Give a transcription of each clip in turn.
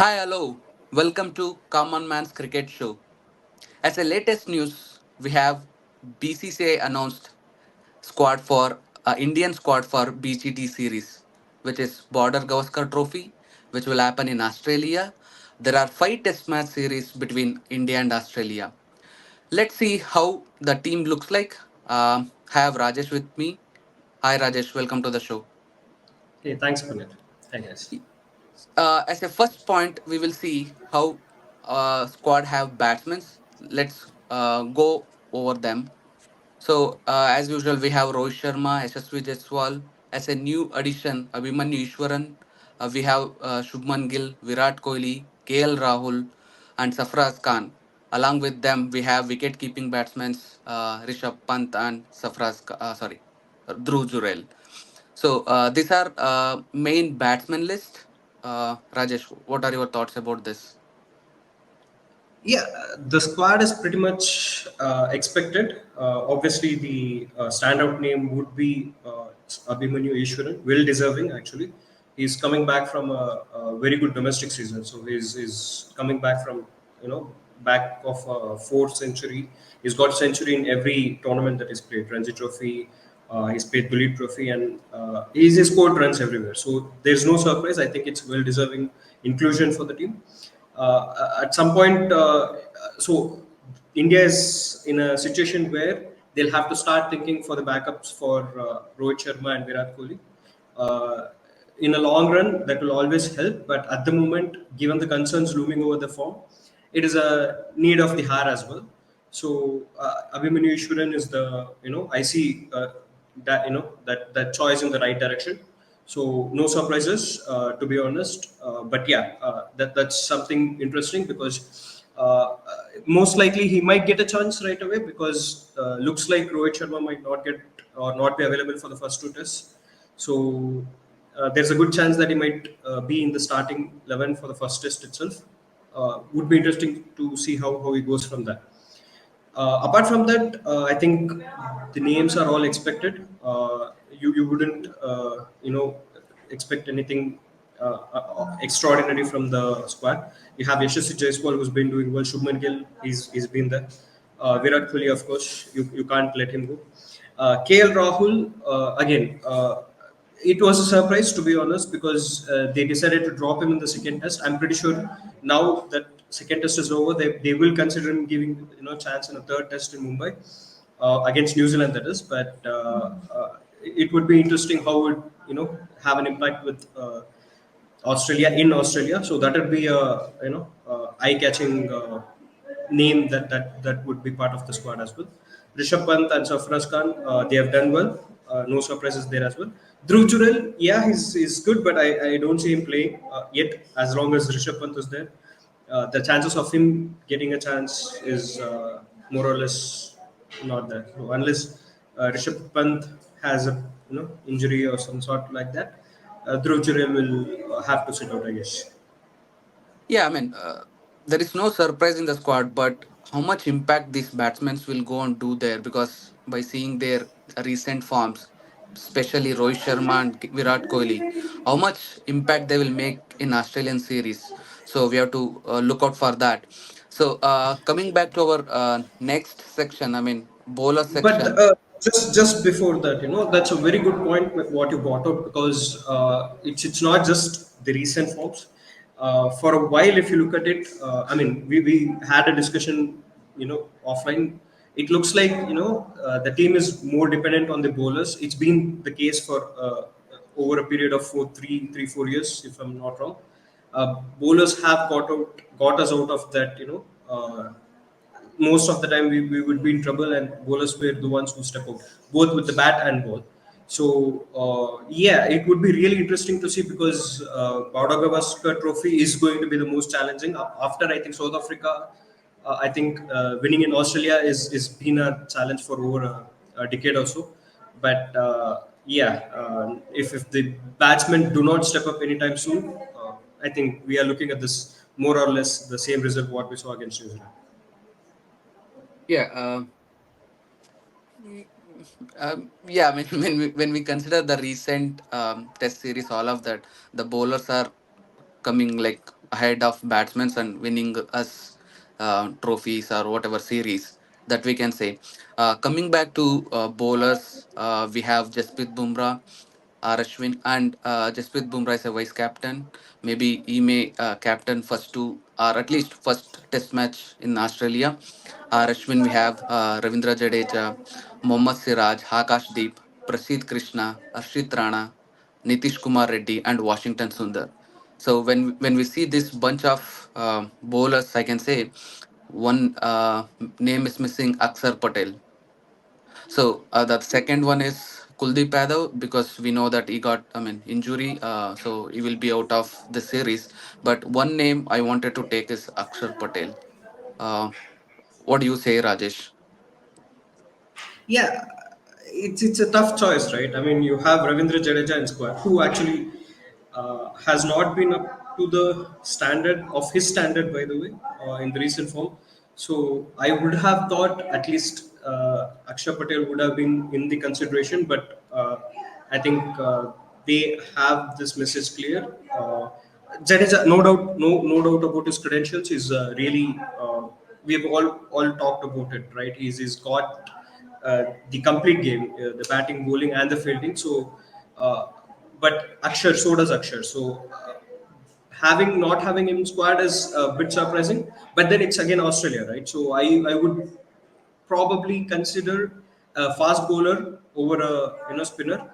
Hi, hello. Welcome to Common Man's Cricket Show. As a latest news, we have BCCI announced squad for Indian squad for BGT series, which is Border Gavaskar Trophy, which will happen in Australia. There are 5 test match series between India and Australia. Let's see how the team looks like. I have Rajesh with me. Hi, Rajesh. Welcome to the show. Hey, thanks, Puneet. Hi, guys. As a first point, we will see how squad have batsmen. Let's go over them. So, as usual, we have Rohit Sharma, SSV Jaiswal. As a new addition, Abhimanyu Easwaran. We have Shubman Gill, Virat Kohli, KL Rahul, and Safraz Khan. Along with them, we have wicket-keeping batsmen Rishabh Pant and Dhruv Jurel. So these are main batsman list. Rajesh, what are your thoughts about this? Yeah, the squad is pretty much expected. Obviously, the standout name would be Abhimanyu Easwaran, well deserving actually. He's coming back from a very good domestic season, so he's coming back from back of a fourth century. He's got century in every tournament that he's played, Ranji Trophy. He's played Bullet Trophy, and he's scored runs everywhere. So there's no surprise. I think it's well deserving inclusion for the team. At some point, so India is in a situation where they'll have to start thinking for the backups for Rohit Sharma and Virat Kohli. Uh, in a long run, that will always help, but at the moment, given the concerns looming over the form, it is a need of the hour as well. So Abhimanyu Easwaran is the I see that that choice in the right direction. So no surprises, to be honest. But yeah, that's something interesting because most likely he might get a chance right away because looks like Rohit Sharma might not get or not be available for the first two tests. So there's a good chance that he might be in the starting 11 for the first test itself. Would be interesting to see how he goes from there. Apart from that, I think the names are all expected. You wouldn't expect anything extraordinary from the squad. You have Yashasvi Jaiswal who's been doing well. Shubman Gill, he's been there. Virat Kohli, of course, you can't let him go. KL Rahul, again, it was a surprise to be honest because they decided to drop him in the second test. I'm pretty sure now that second test is over, they will consider him giving chance in a third test in Mumbai against New Zealand. That is, but it would be interesting how it have an impact with Australia in Australia. So that would be a eye-catching name that would be part of the squad as well. Rishabh Pant and Safraz Khan, they have done well. No surprises there as well. Dhruv Jurel, yeah, he's good, but I don't see him playing yet. As long as Rishabh Pant is there, the chances of him getting a chance is more or less not there. So unless Rishabh Pant has a injury or some sort like that, Dhruv Jurel will have to sit out, I guess. Yeah, I mean, there is no surprise in the squad, but how much impact these batsmen will go and do there? Because by seeing their recent forms, especially Rohit Sharma and Virat Kohli, how much impact they will make in Australian series. So we have to look out for that. So coming back to our next section, I mean, bowler But section. just before that, that's a very good point with what you brought up because it's not just the recent forms. For a while, if you look at it, I mean, we had a discussion, offline. It looks like the team is more dependent on the bowlers. It's been the case for over a period of 4 years, if I'm not wrong. Bowlers have got us out of that, most of the time we would be in trouble and bowlers were the ones who step out both with the bat and ball. So yeah, it would be really interesting to see because Gavaskar trophy is going to be the most challenging after I think South Africa. I think winning in Australia is been a challenge for over a decade or so. But yeah, if the batsmen do not step up anytime soon, I think we are looking at this more or less the same result what we saw against New Zealand. Yeah, yeah. I mean, when we consider the recent test series, all of that, the bowlers are coming like ahead of batsmen and winning us trophies or whatever series that we can say. Coming back to bowlers, we have Jasprit Bumrah, Ashwin, and Jasprit Bumrah is a vice captain. Maybe he may captain first two or at least first test match in Australia. Ashwin, we have Ravindra Jadeja, Mohammad Siraj, Akash Deep, Prasidh Krishna, Harshit Rana, Nitish Kumar Reddy, and Washington Sundar. So when we see this bunch of bowlers, I can say one name is missing, Aksar Patel. So the second one is Kuldeep Yadav because we know that he got injury, so he will be out of the series. But one name I wanted to take is Akshar Patel. Uh, what do you say, Rajesh? Yeah, it's a tough choice, right? I mean, you have Ravindra Jadeja in squad, who actually has not been up to the standard of his standard, by the way, in the recent form. So I would have thought at least Akshay Patel would have been in the consideration, but I think they have this message clear. Jadeja, no doubt about his credentials. Is really we have all talked about it, right? He's got the complete game, the batting, bowling, and the fielding. So, but Akshar, so does Akshar. So, having not having him in squad is a bit surprising. But then it's again Australia, right? So I would probably consider a fast bowler over a spinner.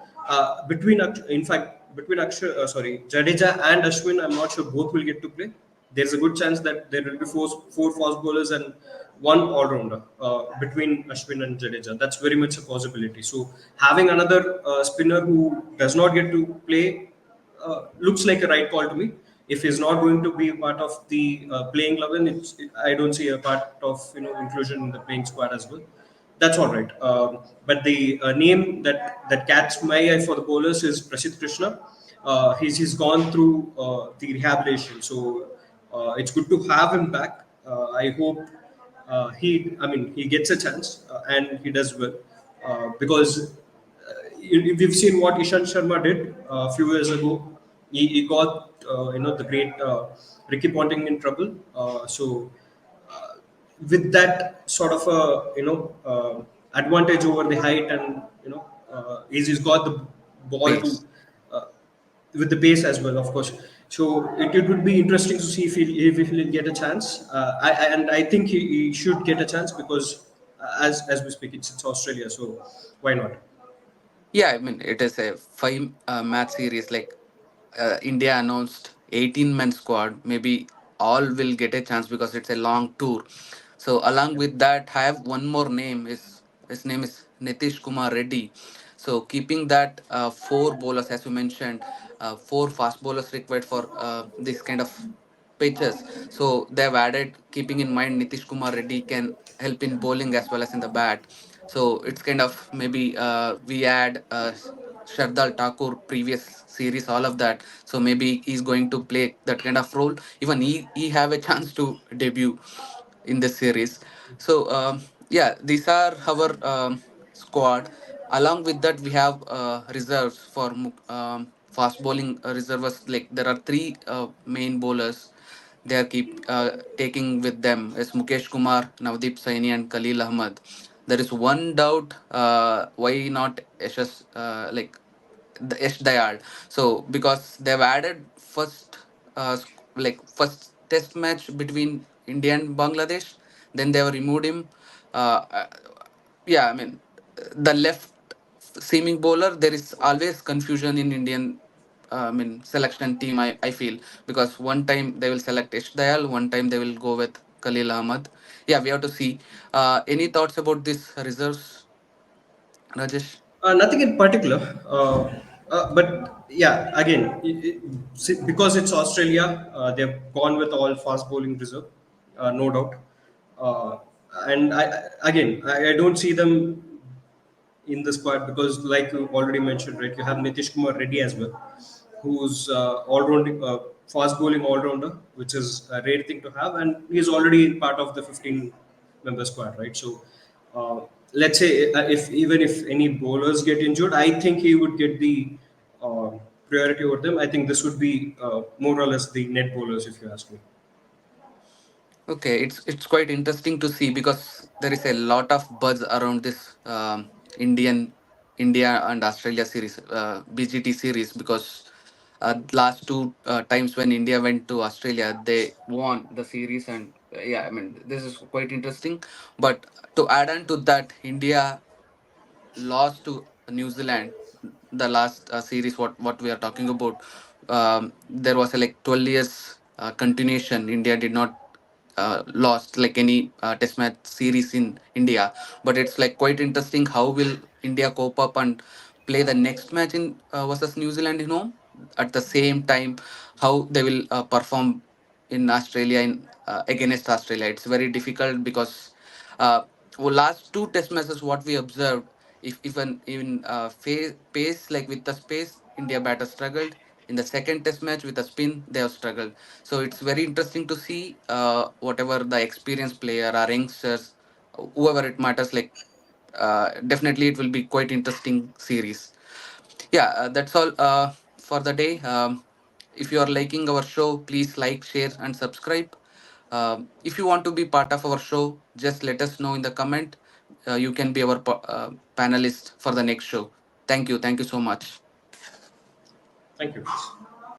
In fact, between Jadeja and Ashwin, I'm not sure both will get to play. There's a good chance that there will be four fast bowlers and one all rounder between Ashwin and Jadeja. That's very much a possibility. So having another spinner who does not get to play looks like a right call to me. If he's not going to be part of the playing 11, I don't see a part of inclusion in the playing squad as well. That's all right. But the name that catches my eye for the bowlers is Prasidh Krishna. He's gone through the rehabilitation, so it's good to have him back. I hope he gets a chance and he does well because we've seen what Ishan Sharma did a few years ago. He got the great Ricky Ponting in trouble. So with that sort of a advantage over the height, and he's got the ball to Pace. uh, with the pace as well, of course. So it would be interesting to see if he'll get a chance. And I think he should get a chance because as we speak, it's Australia, so why not? Yeah, I mean it is a five match series. Like India announced 18-man squad. Maybe all will get a chance because it's a long tour. So along with that, I have one more name. His name is Nitish Kumar Reddy. So keeping that four bowlers, as you mentioned, four fast bowlers required for this kind of pitches. So they've added, keeping in mind Nitish Kumar Reddy can help in bowling as well as in the bat. So it's kind of maybe we add Shardal Thakur previous series, all of that. So maybe he's going to play that kind of role. Even he have a chance to debut in this series. So yeah, these are our squad. Along with that, we have reserves for fast bowling reserves. Like there are three main bowlers. They are keep taking with them is Mukesh Kumar, Navdeep Saini, and Khalil Ahmad. There is one doubt. Why not Yashas? The Yash Dayal. So because they've added first first test match between India and Bangladesh, then they have removed him. Uh, uh, yeah, I mean the left seaming bowler. There is always confusion in Indian. Selection team. I feel because one time they will select Yash Dayal, one time they will go with Khalil Ahmad. Yeah, we have to see. Any thoughts about this reserves, Rajesh? Nothing in particular, but yeah, again, because it's Australia, they've gone with all fast bowling reserve, no doubt. Uh, and I don't see them in the squad because, like you already mentioned, right, you have Nitish Kumar Reddy as well, who's all-round, fast bowling all-rounder, which is a rare thing to have, and he's already part of the 15-member squad, right? So, uh, let's say if even if any bowlers get injured, I think he would get the priority over them. I think this would be more or less the net bowlers, if you ask me. Okay, it's quite interesting to see because there is a lot of buzz around this India and Australia series, BGT series, because last two times when India went to Australia, they won the series, and yeah, I mean this is quite interesting. But to add on to that, India lost to New Zealand the last series what we are talking about. There was a like 12 years continuation. India did not lost like any test match series in India, but it's like quite interesting how will India cope up and play the next match in versus New Zealand in home at the same time, how they will perform in Australia in against Australia. It's very difficult because last two test matches what we observed, if even in pace like with the space, India batter struggled. In the second test match with the spin, they have struggled. So it's very interesting to see whatever the experienced player or youngsters, whoever it matters. Like definitely, it will be quite interesting series. Yeah, that's all for the day. If you are liking our show, please like, share, and subscribe. If you want to be part of our show, just let us know in the comment. You can be our panelist for the next show. Thank you. Thank you so much. Thank you.